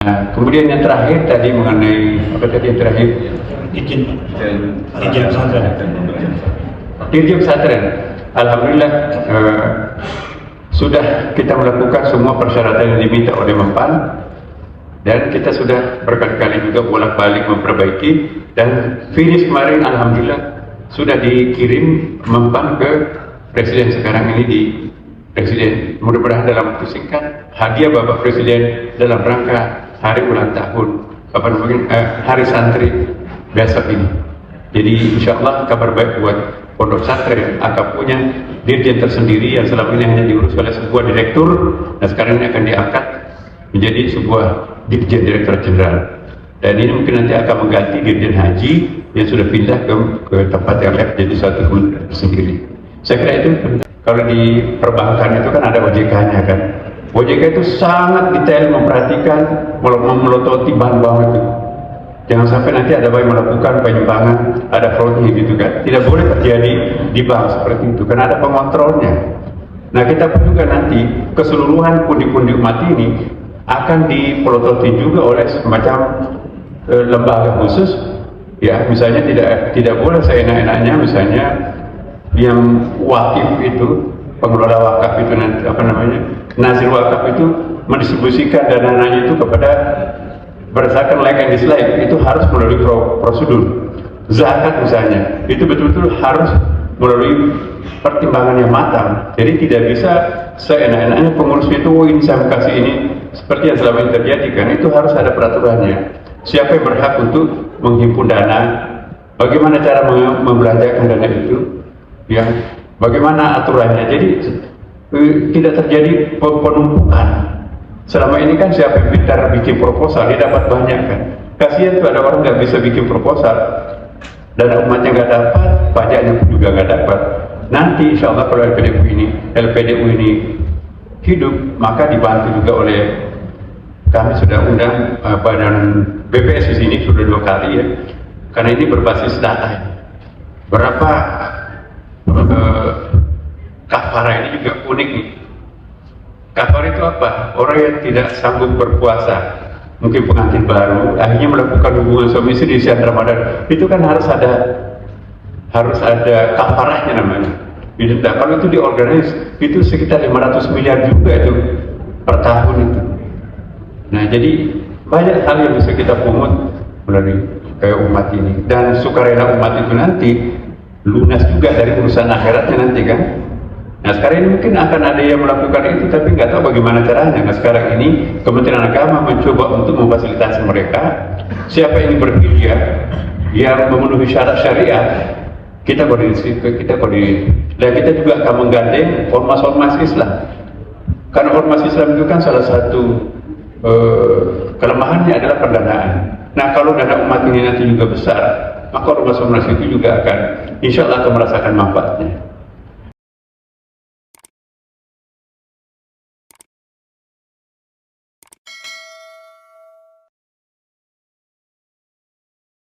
Nah, kemudian yang terakhir tadi mengenai apa tadi yang terakhir? Dirjen pesantren. Alhamdulillah sudah kita melakukan semua persyaratan yang diminta oleh Mempan, dan kita sudah berkali-kali juga bolak-balik memperbaiki, dan finish kemarin alhamdulillah sudah dikirim Mempan ke Presiden sekarang ini di Presiden. Mudah-mudahan dalam waktu singkat hadiah Bapak Presiden dalam rangka hari ulang tahun Hari Santri besok ini. Jadi insya Allah kabar baik buat Pondok Pesantren akan punya dirjen tersendiri yang selama ini hanya diurus oleh sebuah direktur, dan sekarang ini akan diangkat menjadi sebuah dirjen direktur jenderal. Dan ini mungkin nanti akan mengganti dirjen haji yang sudah pindah ke tempat yang lain jadi satu kementerian tersendiri. Saya kira itu kalau di perbankan itu kan ada OJK-nya kan. OJK itu sangat detail memperhatikan, melototi bank-bank itu. Jangan sampai nanti ada yang melakukan penyimpangan, ada fraudnya gitu kan. Tidak boleh terjadi di bank seperti itu, karena ada pengontrolnya. Nah, kita pun juga nanti keseluruhan pundi-pundi umat ini akan dipelototi juga oleh semacam lembaga khusus. Ya, misalnya tidak boleh seenak-enaknya misalnya yang wakif itu, pengelola wakaf itu nanti apa namanya, nazir wakaf itu mendistribusikan dana-dananya itu kepada berdasarkan like and dislike, itu harus melalui prosedur. Zakat misalnya, itu betul-betul harus melalui pertimbangan yang matang. Jadi tidak bisa seenak-enaknya pengurusnya itu, ini saya kasih ini, seperti yang selama ini terjadi kan, itu harus ada peraturannya. Siapa yang berhak untuk menghimpun dana, bagaimana cara membelanjakan dana itu, ya, bagaimana aturannya. Jadi tidak terjadi penumpukan. Selama ini kan siapa yang pintar bikin proposal, dia dapat banyak kan. Kasihan tuh ada orang nggak bisa bikin proposal, dana umatnya nggak dapat, pajaknya pun juga nggak dapat. Nanti insya Allah kalau LPDU ini hidup, maka dibantu juga oleh, kami sudah undang badan BPS di sini sudah 2 kali ya, karena ini berbasis data. Berapa kafara ini juga unik nih. Kafar itu apa? Orang yang tidak sanggup berpuasa, mungkin pengantin baru, akhirnya melakukan hubungan suami istri di siang Ramadan, itu kan harus ada kafarahnya namanya. Nah, kalau itu diorganize, itu sekitar 500 miliar juga itu per tahun itu. Nah, jadi banyak hal yang bisa kita pungut melalui umat ini, dan sukarela umat itu nanti lunas juga dari urusan akhiratnya nanti kan. Nah, sekarang ini mungkin akan ada yang melakukan itu, tapi nggak tahu bagaimana caranya. Nah, sekarang ini Kementerian Agama mencoba untuk memfasilitasi mereka. Siapa yang berhijrah yang memenuhi syarat syariat, kita koordinasi. Dan kita juga akan menggandeng ormas-ormas Islam. Karena ormas Islam itu kan salah satu kelemahannya adalah pendanaan. Nah, kalau dana umat ini nanti juga besar, maka ormas-ormas itu juga akan insya Allah akan merasakan manfaatnya.